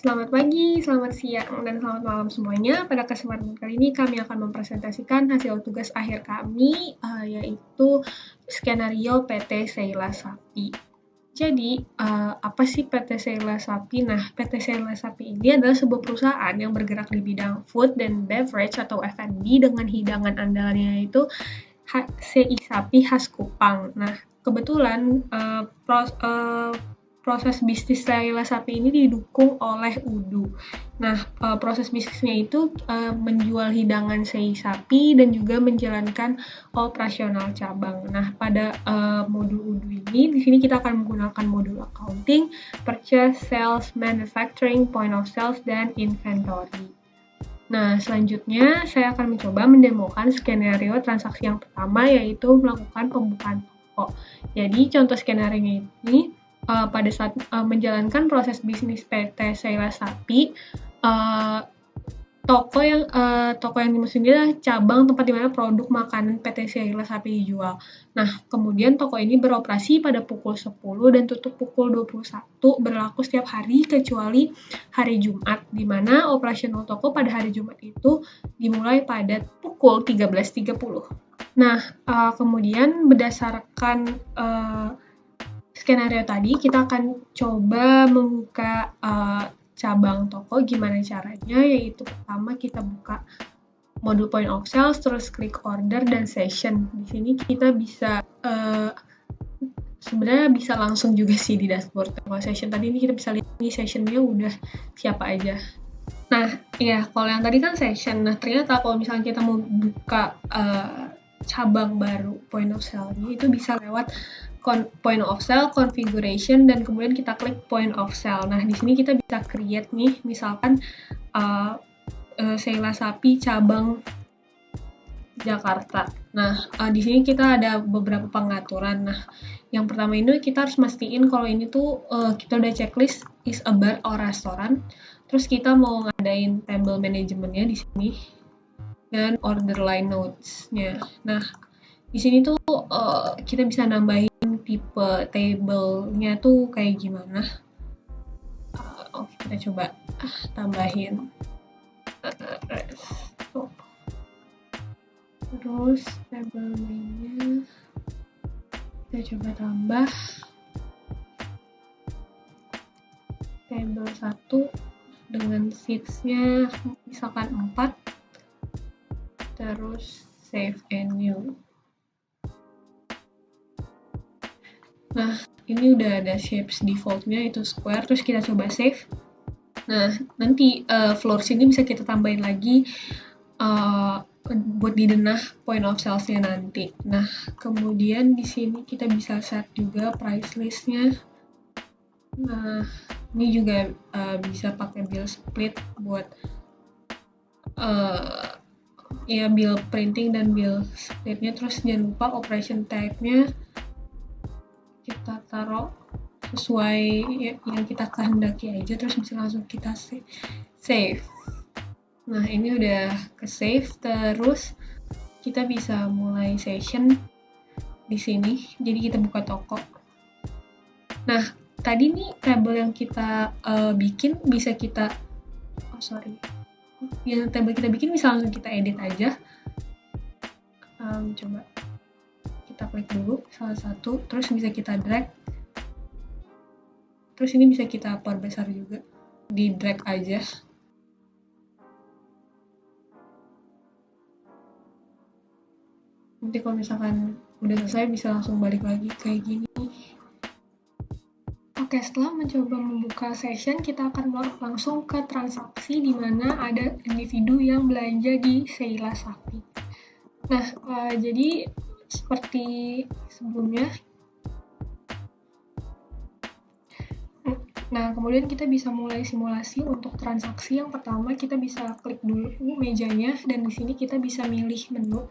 Selamat pagi, selamat siang, dan selamat malam semuanya. Pada kesempatan kali ini kami akan mempresentasikan hasil tugas akhir kami, yaitu skenario PT Sheila Sapi. Jadi, apa sih PT Sheila Sapi? Nah, PT Sheila Sapi ini adalah sebuah perusahaan yang bergerak di bidang food dan beverage atau F&B dengan hidangan andalannya yaitu sei sapi khas Kupang. Nah, kebetulan proses bisnis Sheila Sapi ini didukung oleh Udu. Nah, proses bisnisnya itu menjual hidangan sei sapi dan juga menjalankan operasional cabang. Nah, pada modul Udu ini, di sini kita akan menggunakan modul accounting, purchase, sales, manufacturing, point of sales, dan inventory. Nah, selanjutnya saya akan mencoba mendemokan skenario transaksi yang pertama, yaitu melakukan pembukaan toko. Jadi, contoh skenario ini pada saat menjalankan proses bisnis PT Sheila Sapi, toko yang dimaksud ini adalah cabang tempat di mana produk makanan PT Sheila Sapi dijual. Nah, kemudian toko ini beroperasi pada pukul 10 dan tutup pukul 21, berlaku setiap hari kecuali hari Jumat, di mana operasional toko pada hari Jumat itu dimulai pada pukul 13.30. Nah, kemudian berdasarkan skenario tadi, kita akan coba membuka cabang toko. Gimana caranya? Yaitu pertama kita buka modul point of sales, terus klik order dan session. Di sini kita bisa sebenarnya bisa langsung juga sih di dashboard. Kalau session tadi ini kita bisa lihat nih sessionnya udah siapa aja. Nah, ya kalau yang tadi kan session. Nah, ternyata kalau misalnya kita mau buka cabang baru point of sale-nya itu bisa lewat point of sale, configuration, dan kemudian kita klik point of sale. Nah, di sini kita bisa create nih, misalkan Sheila Sapi cabang Jakarta. Nah, di sini kita ada beberapa pengaturan. Nah, yang pertama ini kita harus mastiin kalau ini tuh kita udah checklist is a bar or restoran. Terus kita mau ngadain table manajemennya di sini dan order line notes-nya. Nah, di sini tuh kita bisa nambahin tipe table-nya tuh kayak gimana. Oke, kita coba tambahin. Terus table name-nya kita coba tambah table 1 dengan seats-nya misalkan 4. Terus save and new. Nah, ini udah ada shapes default-nya itu square, terus kita coba save. Nah, nanti floors ini bisa kita tambahin lagi buat di denah point of sales-nya nanti. Nah, kemudian di sini kita bisa set juga price list-nya. Nah, ini juga bisa pakai bill split buat ya bill printing dan bill splitnya. Terus jangan lupa operation type-nya kita taruh sesuai yang kita kehendaki aja, terus bisa langsung kita save. Nah, ini udah ke save, terus kita bisa mulai session di sini. Jadi kita buka toko. Nah, tadi nih table yang kita bikin bisa kita yang table kita bikin bisa langsung kita edit aja. Coba kita klik dulu salah satu, terus bisa kita drag. Terus ini bisa kita perbesar juga, di drag aja. Nanti kalau misalkan udah selesai bisa langsung balik lagi kayak gini. Oke, setelah mencoba membuka session, kita akan langsung ke transaksi di mana ada individu yang belanja di Sheila Sapi. Nah, jadi seperti sebelumnya. Nah, kemudian kita bisa mulai simulasi untuk transaksi. Yang pertama, kita bisa klik dulu mejanya, dan di sini kita bisa milih menu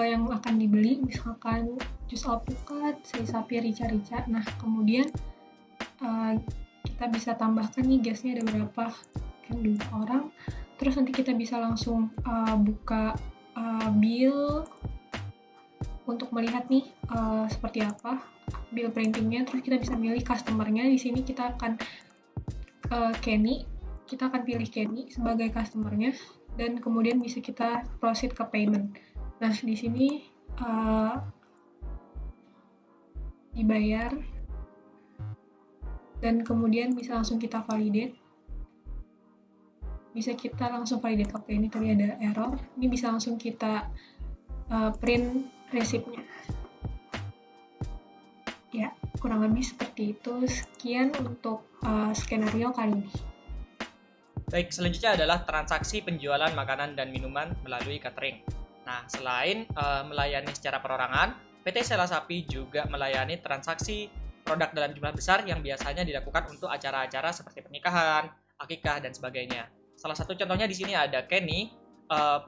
yang akan dibeli, misalkan jus alpukat, sei sapi rica-rica. Nah, kemudian kita bisa tambahkan nih gasnya ada berapa, kan 2 orang. Terus nanti kita bisa langsung buka bill untuk melihat nih seperti apa bill printingnya. Terus kita bisa milih customer-nya. Di sini kita akan Kenny. Kita akan pilih Kenny sebagai customer-nya dan kemudian bisa kita proceed ke payment. Nah, di sini dibayar dan kemudian bisa langsung kita validate. Bisa kita langsung validate. Oke, ini tadi ada error. Ini bisa langsung kita print resipnya. Ya, kurang lebih seperti itu. Sekian untuk skenario kali ini. Baik, selanjutnya adalah transaksi penjualan makanan dan minuman melalui catering. Nah, selain melayani secara perorangan, PT Sela Sapi juga melayani transaksi produk dalam jumlah besar yang biasanya dilakukan untuk acara-acara seperti pernikahan, akikah, dan sebagainya. Salah satu contohnya di sini ada Kenny,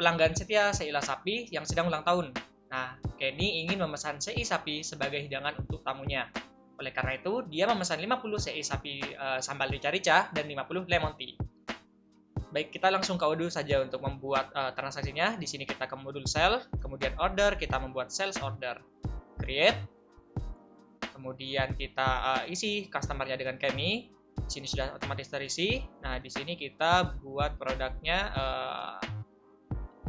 pelanggan setia Seila Sapi yang sedang ulang tahun. Nah, Kenny ingin memesan sei sapi sebagai hidangan untuk tamunya. Oleh karena itu, dia memesan 50 sei sapi sambal rica-rica dan 50 lemon tea. Baik, kita langsung ke Odoo saja untuk membuat transaksinya. Di sini kita ke modul sell, kemudian order, kita membuat sales order. Create, kemudian kita isi customer-nya dengan Kenny. Di sini sudah otomatis terisi. Nah, di sini kita buat produknya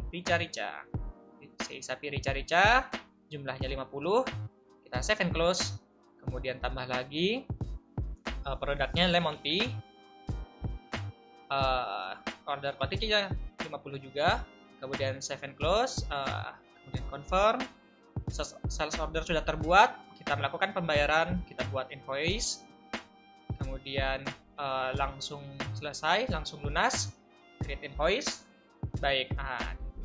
rica-rica. Sei sapi rica-rica, jumlahnya 50. Kita save and close. Kemudian tambah lagi produknya lemon tea. Order quantity-nya 50 juga, kemudian save and close, kemudian confirm. Sales order sudah terbuat, kita melakukan pembayaran, kita buat invoice, kemudian langsung selesai, langsung lunas, create invoice. Baik,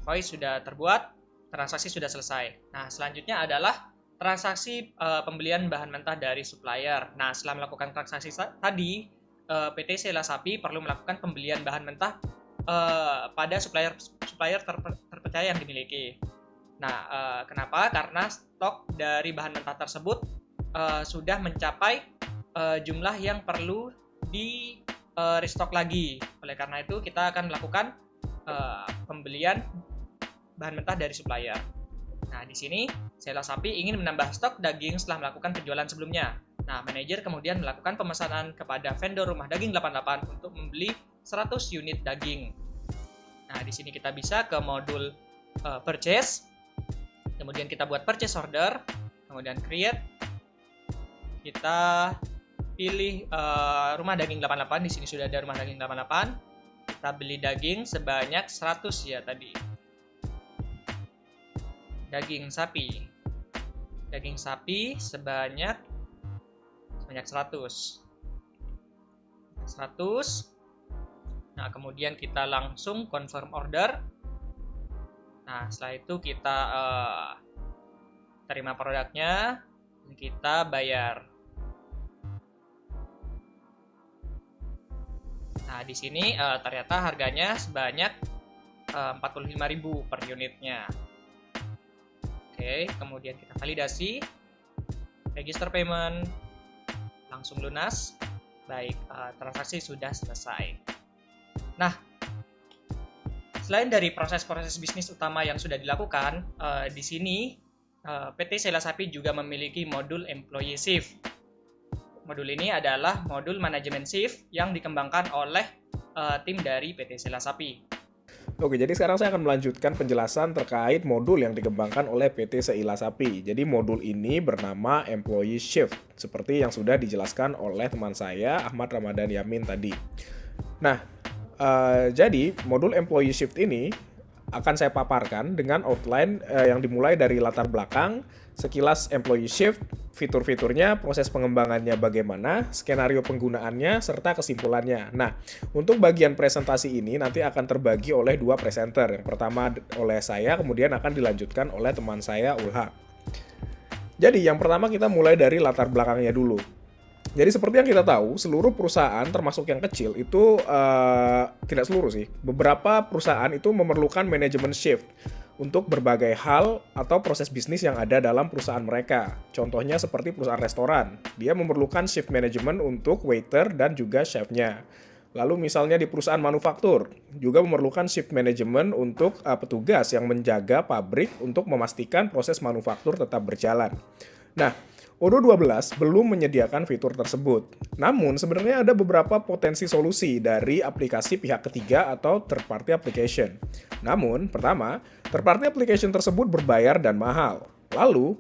invoice sudah terbuat, transaksi sudah selesai. Nah, selanjutnya adalah transaksi pembelian bahan mentah dari supplier. Nah, setelah melakukan transaksi tadi, PT Sela Sapi perlu melakukan pembelian bahan mentah pada supplier terpercaya yang dimiliki. Nah, kenapa? Karena stok dari bahan mentah tersebut sudah mencapai jumlah yang perlu di restock lagi. Oleh karena itu, kita akan melakukan pembelian bahan mentah dari supplier. Nah, di sini Sela Sapi ingin menambah stok daging setelah melakukan penjualan sebelumnya. Nah, manajer kemudian melakukan pemesanan kepada vendor Rumah Daging 88 untuk membeli 100 unit daging. Nah, di sini kita bisa ke modul purchase. Kemudian kita buat purchase order, kemudian create. Kita pilih Rumah Daging 88. Di sini sudah ada Rumah Daging 88. Kita beli daging sebanyak 100 ya tadi. Daging sapi sebanyak 100. Nah, kemudian kita langsung confirm order. Nah, setelah itu kita terima produknya dan kita bayar. Nah, di sini ternyata harganya sebanyak 45.000 per unitnya. Oke, kemudian kita validasi, register payment, langsung lunas. Baik, transaksi sudah selesai. Nah, selain dari proses-proses bisnis utama yang sudah dilakukan, di sini PT Sela Sapi juga memiliki modul Employee Shift. Modul ini adalah modul manajemen shift yang dikembangkan oleh tim dari PT Sela Sapi. Oke, jadi sekarang saya akan melanjutkan penjelasan terkait modul yang dikembangkan oleh PT Seila Sapi. Jadi modul ini bernama Employee Shift, seperti yang sudah dijelaskan oleh teman saya, Ahmad Ramadan Yamin tadi. Nah, jadi modul Employee Shift ini akan saya paparkan dengan outline yang dimulai dari latar belakang, sekilas Employee Shift, fitur-fiturnya, proses pengembangannya bagaimana, skenario penggunaannya, serta kesimpulannya. Nah, untuk bagian presentasi ini nanti akan terbagi oleh dua presenter. Yang pertama oleh saya, kemudian akan dilanjutkan oleh teman saya, Ulha. Jadi, yang pertama kita mulai dari latar belakangnya dulu. Jadi seperti yang kita tahu, seluruh perusahaan termasuk yang kecil itu tidak seluruh sih. Beberapa perusahaan itu memerlukan manajemen shift untuk berbagai hal atau proses bisnis yang ada dalam perusahaan mereka. Contohnya seperti perusahaan restoran, dia memerlukan shift management untuk waiter dan juga chefnya. Lalu misalnya di perusahaan manufaktur, juga memerlukan shift management untuk petugas yang menjaga pabrik untuk memastikan proses manufaktur tetap berjalan. Nah, Odoo 12 belum menyediakan fitur tersebut. Namun, sebenarnya ada beberapa potensi solusi dari aplikasi pihak ketiga atau third party application. Namun, pertama, third party application tersebut berbayar dan mahal. Lalu,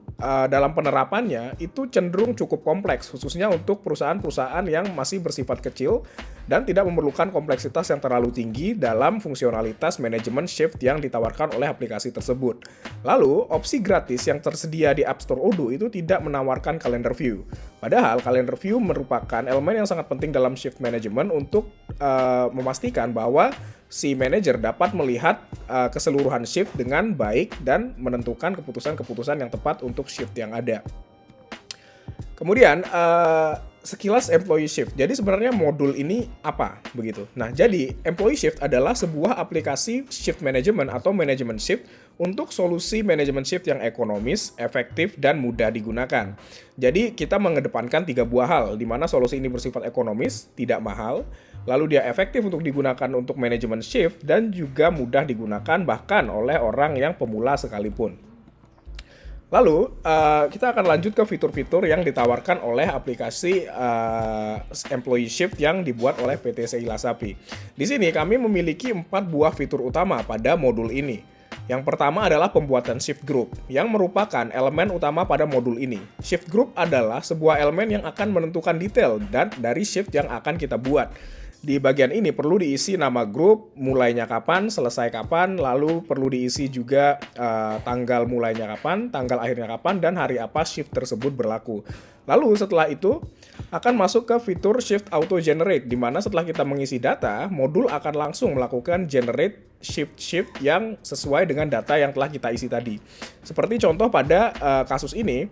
dalam penerapannya itu cenderung cukup kompleks, khususnya untuk perusahaan-perusahaan yang masih bersifat kecil dan tidak memerlukan kompleksitas yang terlalu tinggi dalam fungsionalitas manajemen shift yang ditawarkan oleh aplikasi tersebut. Lalu, opsi gratis yang tersedia di App Store Odoo itu tidak menawarkan calendar view. Padahal, calendar view merupakan elemen yang sangat penting dalam shift management untuk memastikan bahwa si manajer dapat melihat keseluruhan shift dengan baik dan menentukan keputusan-keputusan yang tepat untuk shift yang ada. Kemudian, sekilas employee shift. Jadi sebenarnya modul ini apa begitu? Nah, jadi employee shift adalah sebuah aplikasi shift management atau management shift untuk solusi manajemen shift yang ekonomis, efektif, dan mudah digunakan. Jadi kita mengedepankan 3 buah hal, di mana solusi ini bersifat ekonomis, tidak mahal, lalu dia efektif untuk digunakan untuk manajemen shift, dan juga mudah digunakan bahkan oleh orang yang pemula sekalipun. Lalu, kita akan lanjut ke fitur-fitur yang ditawarkan oleh aplikasi Employee Shift yang dibuat oleh PT Seila Sapi. Di sini kami memiliki 4 buah fitur utama pada modul ini. Yang pertama adalah pembuatan shift group, yang merupakan elemen utama pada modul ini. Shift group adalah sebuah elemen yang akan menentukan detail dan dari shift yang akan kita buat. Di bagian ini perlu diisi nama grup, mulainya kapan, selesai kapan, lalu perlu diisi juga tanggal mulainya kapan, tanggal akhirnya kapan, dan hari apa shift tersebut berlaku. Lalu setelah itu akan masuk ke fitur shift auto generate, di mana setelah kita mengisi data, modul akan langsung melakukan generate shift yang sesuai dengan data yang telah kita isi tadi. Seperti contoh pada kasus ini,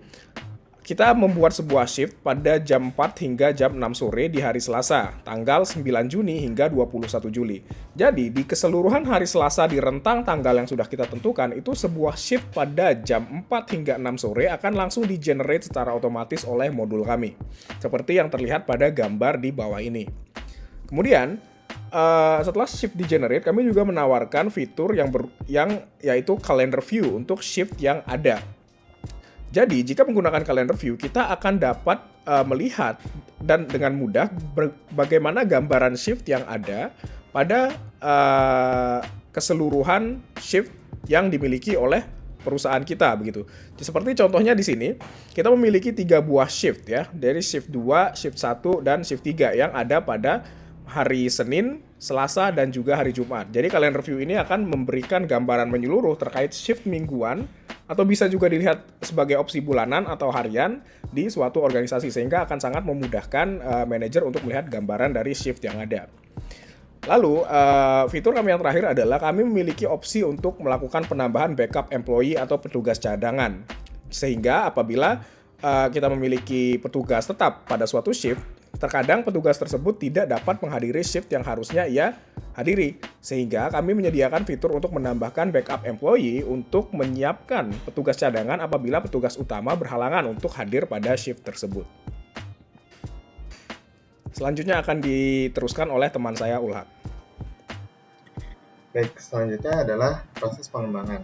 kita membuat sebuah shift pada jam 4 hingga jam 6 sore di hari Selasa, tanggal 9 Juni hingga 21 Juli. Jadi, di keseluruhan hari Selasa di rentang tanggal yang sudah kita tentukan, itu sebuah shift pada jam 4 hingga 6 sore akan langsung di-generate secara otomatis oleh modul kami. Seperti yang terlihat pada gambar di bawah ini. Kemudian, setelah shift di-generate, kami juga menawarkan fitur yang yaitu calendar view untuk shift yang ada. Jadi, jika menggunakan calendar view, kita akan dapat melihat dan dengan mudah bagaimana gambaran shift yang ada pada keseluruhan shift yang dimiliki oleh perusahaan kita begitu. Seperti contohnya di sini, kita memiliki 3 buah shift ya, dari shift 2, shift 1 dan shift 3 yang ada pada hari Senin, Selasa, dan juga hari Jumat. Jadi calendar view ini akan memberikan gambaran menyeluruh terkait shift mingguan atau bisa juga dilihat sebagai opsi bulanan atau harian di suatu organisasi, sehingga akan sangat memudahkan manajer untuk melihat gambaran dari shift yang ada. Lalu, fitur kami yang terakhir adalah kami memiliki opsi untuk melakukan penambahan backup employee atau petugas cadangan. Sehingga apabila kita memiliki petugas tetap pada suatu shift, terkadang petugas tersebut tidak dapat menghadiri shift yang harusnya ia hadiri. Sehingga kami menyediakan fitur untuk menambahkan backup employee untuk menyiapkan petugas cadangan apabila petugas utama berhalangan untuk hadir pada shift tersebut. Selanjutnya akan diteruskan oleh teman saya, Ulhak. Baik, selanjutnya adalah proses pengembangan.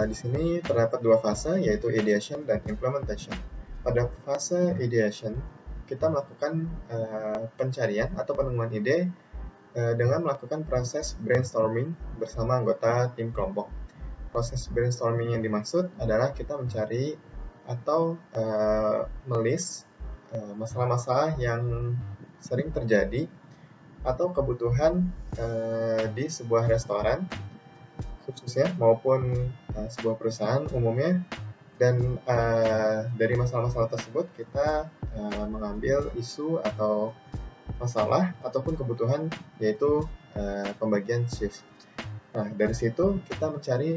Di sini terdapat 2 fase, yaitu ideation dan implementation. Pada fase ideation, kita melakukan pencarian atau penemuan ide dengan melakukan proses brainstorming bersama anggota tim kelompok. Proses brainstorming yang dimaksud adalah kita mencari atau melist masalah-masalah yang sering terjadi atau kebutuhan di sebuah restoran khususnya maupun sebuah perusahaan umumnya, dan dari masalah-masalah tersebut kita mengambil isu atau masalah ataupun kebutuhan, yaitu pembagian shift. Nah, dari situ kita mencari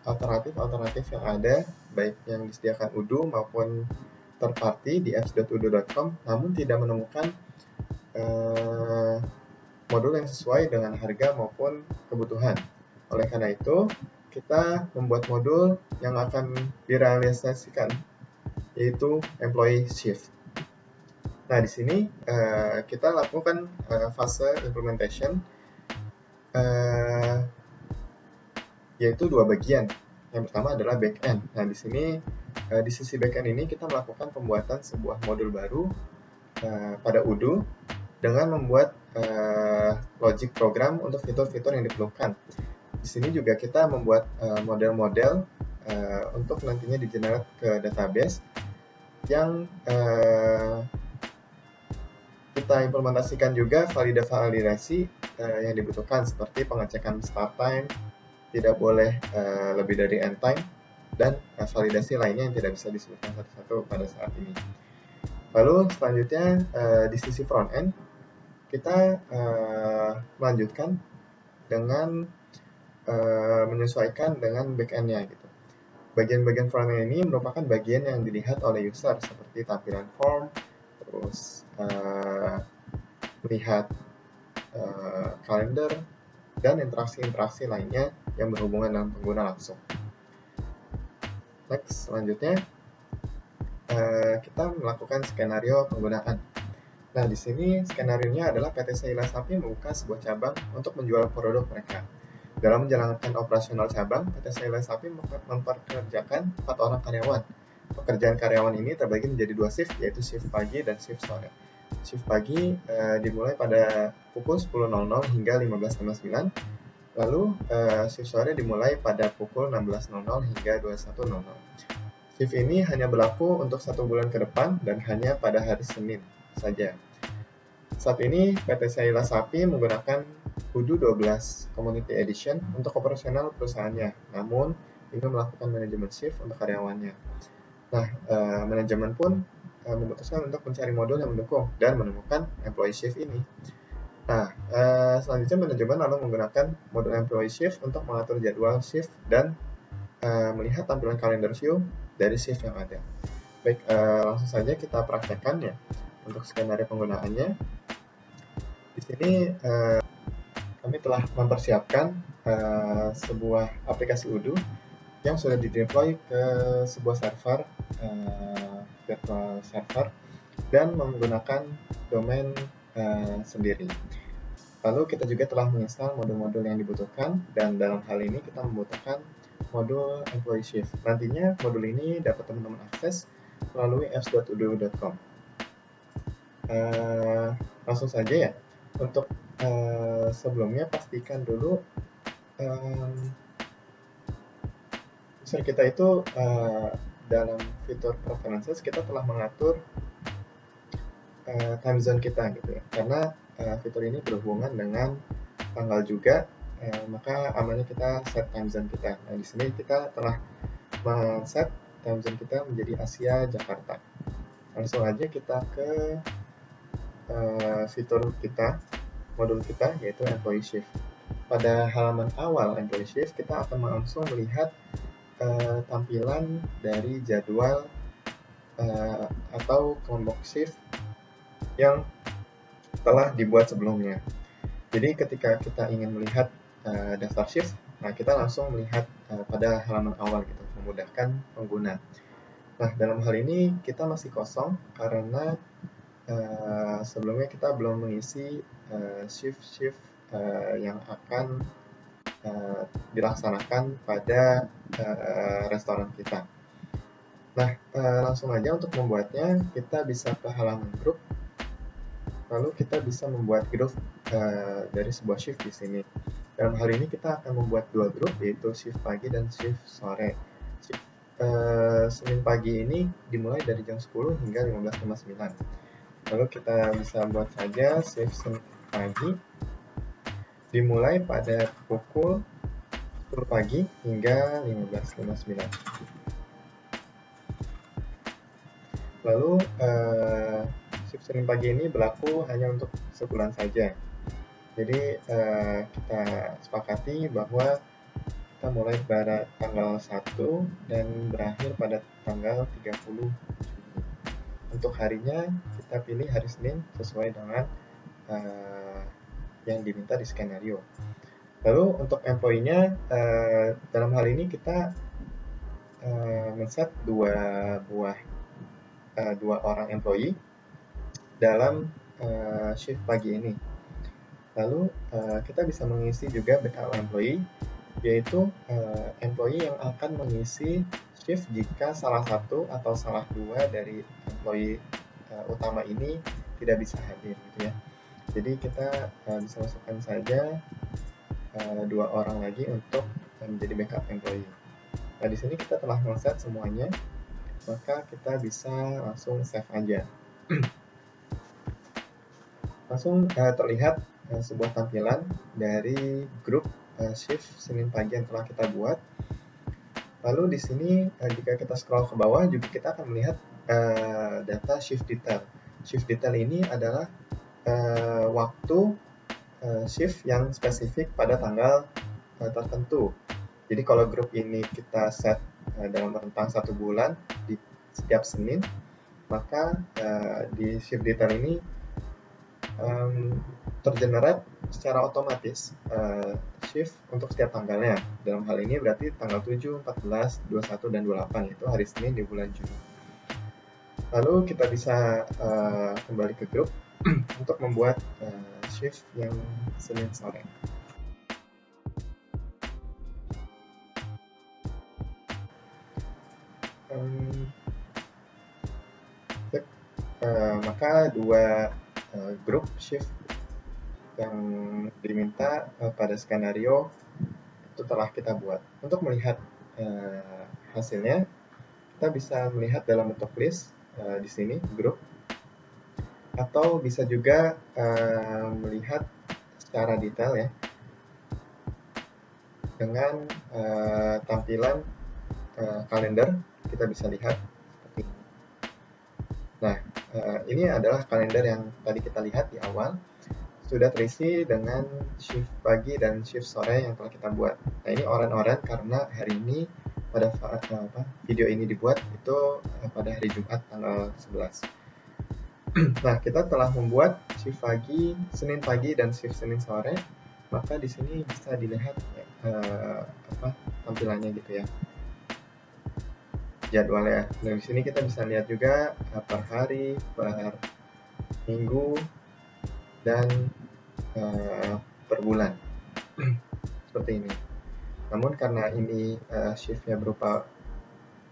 alternatif yang ada, baik yang disediakan Odoo maupun third party di apps.odoo.com, namun tidak menemukan modul yang sesuai dengan harga maupun kebutuhan. Oleh karena itu, kita membuat modul yang akan direalisasikan, yaitu employee shift. Nah, di sini kita lakukan fase implementation, yaitu 2 bagian. Yang pertama adalah back end. Nah, di sini di sisi backend ini kita melakukan pembuatan sebuah modul baru pada Odoo dengan membuat logic program untuk fitur-fitur yang diperlukan. Di sini juga kita membuat model-model untuk nantinya di-generate ke database yang kita implementasikan juga validasi yang dibutuhkan seperti pengecekan start time, tidak boleh lebih dari end time, dan validasi lainnya yang tidak bisa disebutkan satu-satu pada saat ini. Lalu selanjutnya di sisi front end kita melanjutkan dengan menyesuaikan dengan back end-nya gitu. Bagian-bagian front end ini merupakan bagian yang dilihat oleh user seperti tampilan form, terus melihat kalender, dan interaksi-interaksi lainnya yang berhubungan dengan pengguna langsung. Next, selanjutnya kita melakukan skenario penggunaan. Nah, di sini skenario-nya adalah PT Seila Sapi membuka sebuah cabang untuk menjual produk mereka. Dalam menjalankan operasional cabang, PT Seila Sapi memperkerjakan 4 orang karyawan. Pekerjaan karyawan ini terbagi menjadi 2 shift, yaitu shift pagi dan shift sore. Shift pagi dimulai pada pukul 10.00 hingga 15.59, lalu shift sore dimulai pada pukul 16.00 hingga 21.00. Shift ini hanya berlaku untuk 1 bulan ke depan dan hanya pada hari Senin saja. Saat ini PT Seila Sapi menggunakan Odoo 12 Community Edition untuk operasional perusahaannya, namun ingin melakukan manajemen shift untuk karyawannya. Nah, manajemen pun memutuskan untuk mencari modul yang mendukung dan menemukan employee shift ini. Nah, selanjutnya manajemen lalu menggunakan modul employee shift untuk mengatur jadwal shift dan melihat tampilan kalender view dari shift yang ada. Baik, langsung saja kita praktekkan ya untuk skenario penggunaannya. Di sini kami telah mempersiapkan sebuah aplikasi Odoo yang sudah dideploy ke sebuah server, virtual server, dan menggunakan domain sendiri. Lalu kita juga telah menginstal modul-modul yang dibutuhkan, dan dalam hal ini kita membutuhkan modul employee shift. Nantinya modul ini dapat teman-teman akses melalui apps.odoo.com. Langsung saja ya. Untuk sebelumnya pastikan dulu user kita itu dalam fitur preferences kita telah mengatur time zone kita gitu ya. Karena fitur ini berhubungan dengan tanggal juga, maka amannya kita set time zone kita. Nah, di sini kita telah men-set time zone kita menjadi Asia Jakarta. Langsung aja kita ke fitur kita, modul kita, yaitu employee shift. Pada halaman awal employee shift, kita akan langsung melihat tampilan dari jadwal atau kelompok shift yang telah dibuat sebelumnya. Jadi ketika kita ingin melihat daftar shift, nah kita langsung melihat pada halaman awal gitu, memudahkan pengguna. Nah, dalam hal ini kita masih kosong karena sebelumnya kita belum mengisi shift-shift yang akan dilaksanakan pada restoran kita. Nah, langsung aja untuk membuatnya, kita bisa ke halaman grup, lalu kita bisa membuat grup dari sebuah shift di sini. Dalam hal ini kita akan membuat 2 grup, yaitu shift pagi dan shift sore. Shift Senin pagi ini dimulai dari jam 10 hingga 15.59. Lalu kita bisa buat saja shift Senin pagi dimulai pada pukul 10 pagi hingga 15.59. Lalu shift Senin pagi ini berlaku hanya untuk sebulan saja. Jadi kita sepakati bahwa kita mulai pada tanggal 1 dan berakhir pada tanggal 30 Juni. Untuk harinya kita pilih hari Senin sesuai dengan yang diminta di skenario. Lalu untuk employee-nya, dalam hal ini kita men-set 2 orang employee dalam shift pagi ini. Lalu kita bisa mengisi juga backup employee yaitu employee yang akan mengisi shift jika salah satu atau salah dua dari employee utama ini tidak bisa hadir gitu ya. Jadi kita bisa masukkan saja 2 orang lagi untuk menjadi backup employee. Nah, di sini kita telah men-set semuanya, maka kita bisa langsung save aja. Langsung terlihat sebuah tampilan dari grup shift Senin pagi yang telah kita buat. Lalu di sini jika kita scroll ke bawah juga kita akan melihat data shift detail. Shift detail ini adalah waktu shift yang spesifik pada tanggal tertentu. Jadi kalau grup ini kita set dalam rentang 1 bulan di setiap Senin, maka di shift detail ini tergenerate secara otomatis shift untuk setiap tanggalnya. Dalam hal ini berarti tanggal 7, 14, 21, dan 28, yaitu hari Senin di bulan Juni. Lalu kita bisa kembali ke grup untuk membuat shift yang Senin sore. Maka 2 grup shift yang diminta pada skenario itu telah kita buat. Untuk melihat hasilnya, kita bisa melihat dalam bentuk list di sini grup, atau bisa juga melihat secara detail ya dengan tampilan kalender. Kita bisa lihat seperti ini. Nah, ini adalah kalender yang tadi kita lihat di awal, sudah terisi dengan shift pagi dan shift sore yang telah kita buat. Nah, ini oren-oren karena hari ini pada video ini dibuat itu pada hari Jumat tanggal 11. Nah, kita telah membuat shift pagi, Senin pagi, dan shift Senin sore. Maka di sini bisa dilihat tampilannya gitu ya, jadwalnya. Nah, di sini kita bisa lihat juga per hari, per minggu, dan per bulan seperti ini. Namun karena ini shiftnya berupa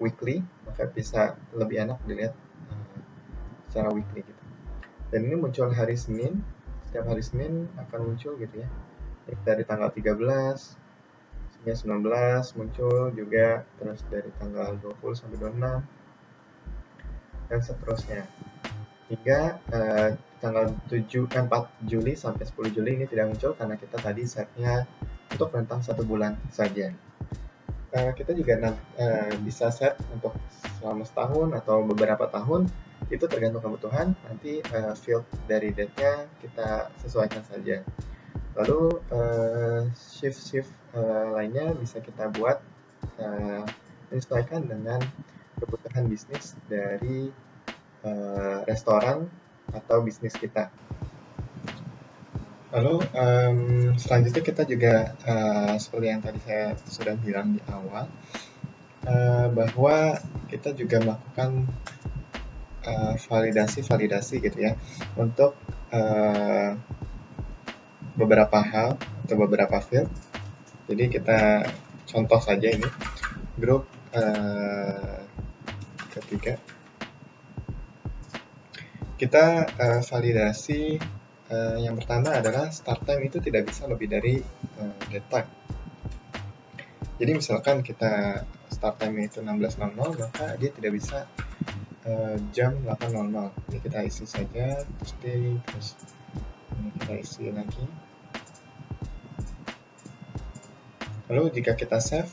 weekly, maka bisa lebih enak dilihat secara weekly gitu. Dan ini muncul hari Senin, setiap hari Senin akan muncul gitu ya. Dari tanggal 13 hingga 19 muncul juga, terus dari tanggal 20 sampai 26 dan seterusnya. Hingga tanggal 4 Juli sampai 10 Juli ini tidak muncul karena kita tadi setnya untuk rentang 1 bulan saja. Kita juga bisa set untuk selama setahun atau beberapa tahun, itu tergantung kebutuhan. Nanti field dari date-nya kita sesuaikan saja. Lalu shift lainnya bisa kita buat menyesuaikan dengan kebutuhan bisnis dari restoran atau bisnis kita. Lalu selanjutnya kita juga seperti yang tadi saya sudah bilang di awal, bahwa kita juga melakukan validasi gitu ya untuk beberapa hal atau beberapa field. Jadi kita contoh saja ini grup ketiga, kita validasi. Yang pertama adalah start time itu tidak bisa lebih dari dead time. Jadi misalkan kita start time itu 16.00, maka dia tidak bisa jam 8.00. Ini kita isi saja, terus ini kita isi lagi. Lalu jika kita save,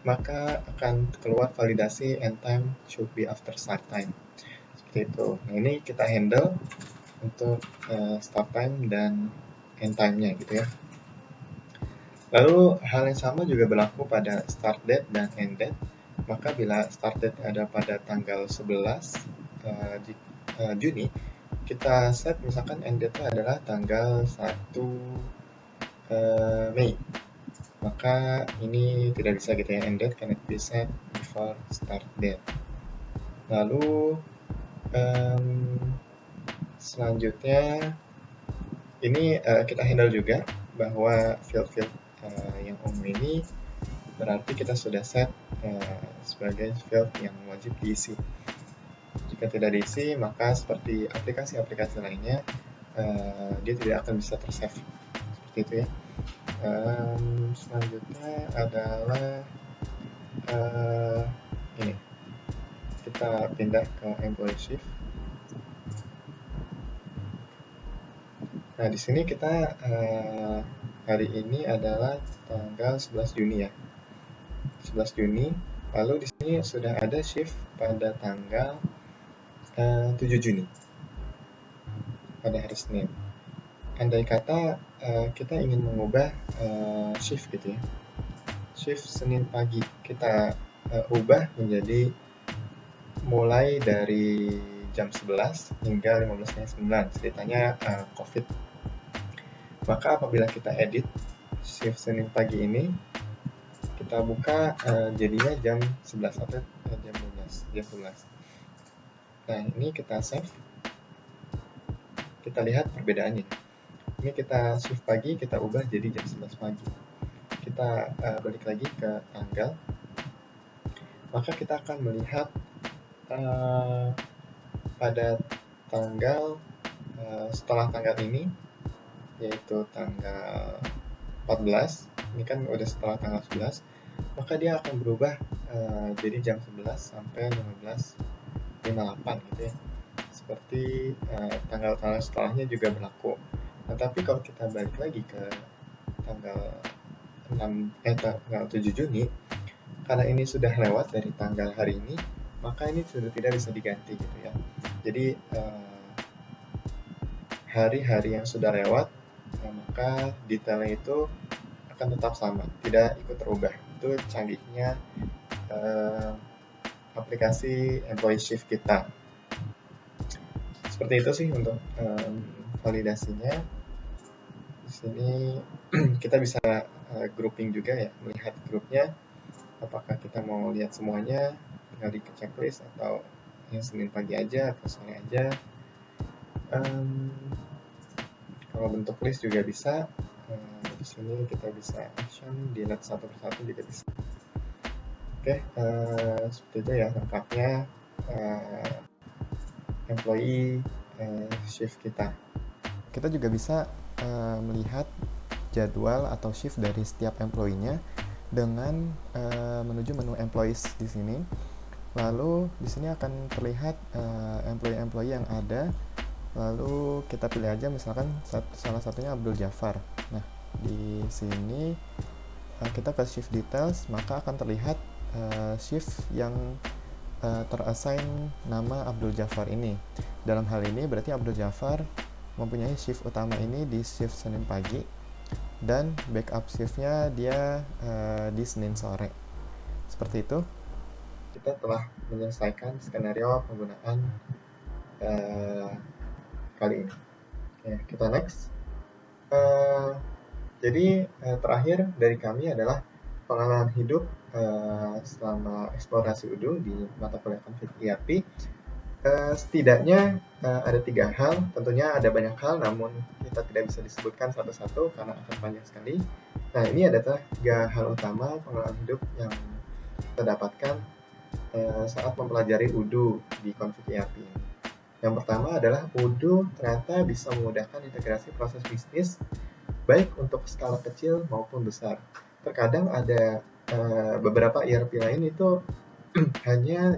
maka akan keluar validasi end time should be after start time. Seperti itu. Nah, ini kita handle untuk start time dan end time-nya gitu ya. Lalu hal yang sama juga berlaku pada start date dan end date. Maka bila start date ada pada tanggal 11 Juni, kita set misalkan end date adalah tanggal 1 Mei. Maka ini tidak bisa gitu ya, end date can be set before start date. Lalu selanjutnya Ini kita handle juga bahwa field-field yang ungu ini berarti kita sudah set sebagai field yang wajib diisi. Jika tidak diisi, maka seperti aplikasi-aplikasi lainnya, dia tidak akan bisa tersave. Seperti itu ya. Selanjutnya adalah ini. Kita pindah ke employee shift. Nah, di sini kita hari ini adalah tanggal 11 Juni ya. 11 Juni. Lalu di sini sudah ada shift pada tanggal 7 Juni. Pada hari Senin. Andai kata kita ingin mengubah shift gitu ya. Shift Senin pagi kita ubah menjadi mulai dari jam 11 hingga 15.09, ceritanya COVID. Maka apabila kita edit shift Senin pagi ini, kita buka jadinya jam 11 atau jam 12. Nah, ini kita save. Kita lihat perbedaannya. Ini kita shift pagi, kita ubah jadi jam 11 pagi. Kita balik lagi ke tanggal. Maka kita akan melihat pada tanggal setelah tanggal ini, yaitu tanggal 14, ini kan udah setelah tanggal 11, maka dia akan berubah jadi jam 11 sampai 15.58 gitu ya. Seperti tanggal-tanggal setelahnya juga berlaku. Nah, tapi kalau kita balik lagi ke tanggal 7 Juni, karena ini sudah lewat dari tanggal hari ini, maka ini sudah tidak bisa diganti gitu ya. Jadi hari-hari yang sudah lewat, maka detailnya itu akan tetap sama, tidak ikut terubah. Itu canggihnya aplikasi employee shift kita. Seperti itu sih untuk validasinya. Di sini kita bisa grouping juga ya, melihat grupnya. Apakah kita mau lihat semuanya, tinggal di checklist, atau yang Senin pagi aja atau sore aja. Kalau bentuk list juga bisa. Di sini kita bisa action, delete satu persatu juga bisa. Oke, seperti itu ya lengkapnya employee shift kita. Kita juga bisa melihat jadwal atau shift dari setiap employee-nya dengan menuju menu employees di sini. Lalu di sini akan terlihat employee-employee yang ada. Lalu kita pilih aja misalkan salah satunya Abdul Jafar. Nah, di sini kita ke shift details, maka akan terlihat shift yang terassign nama Abdul Jafar ini. Dalam hal ini berarti Abdul Jafar mempunyai shift utama ini di shift Senin pagi, dan backup shiftnya dia di Senin sore. Seperti itu. Kita telah menyelesaikan skenario penggunaan kali ini. Oke, kita next. Jadi terakhir dari kami adalah pengalaman hidup selama eksplorasi UDU di mata kuliah Config ERP. Setidaknya ada 3 hal. Tentunya ada banyak hal, namun kita tidak bisa disebutkan satu-satu karena akan panjang sekali. Nah, ini adalah 3 hal utama pengalaman hidup yang kita dapatkan saat mempelajari UDU di Config ERP ini. Yang pertama adalah UDU ternyata bisa memudahkan integrasi proses bisnis baik untuk skala kecil maupun besar. Terkadang ada beberapa ERP lain itu hanya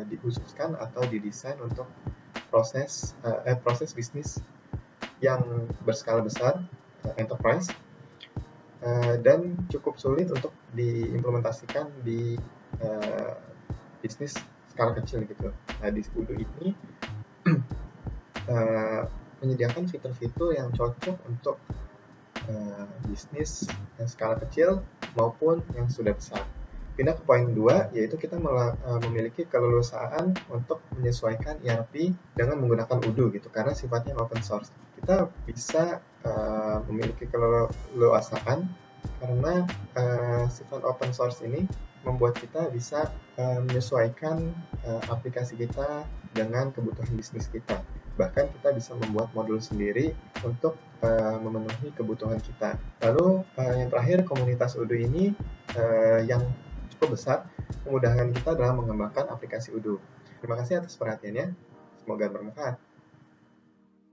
dikhususkan atau didesain untuk proses bisnis yang berskala besar, enterprise, dan cukup sulit untuk diimplementasikan di bisnis skala kecil gitu. Nah, di UDU ini menyediakan fitur-fitur yang cocok untuk bisnis yang skala kecil maupun yang sudah besar. Pindah ke poin 2, yaitu kita memiliki keleluasaan untuk menyesuaikan ERP dengan menggunakan UDU gitu, karena sifatnya open source. Kita bisa memiliki keleluasaan karena sifat open source ini membuat kita bisa menyesuaikan aplikasi kita dengan kebutuhan bisnis kita. Bahkan kita bisa membuat modul sendiri untuk memenuhi kebutuhan kita. Lalu yang terakhir, komunitas Odoo ini yang cukup besar memudahkan kita dalam mengembangkan aplikasi Odoo. Terima kasih atas perhatiannya. Semoga bermanfaat.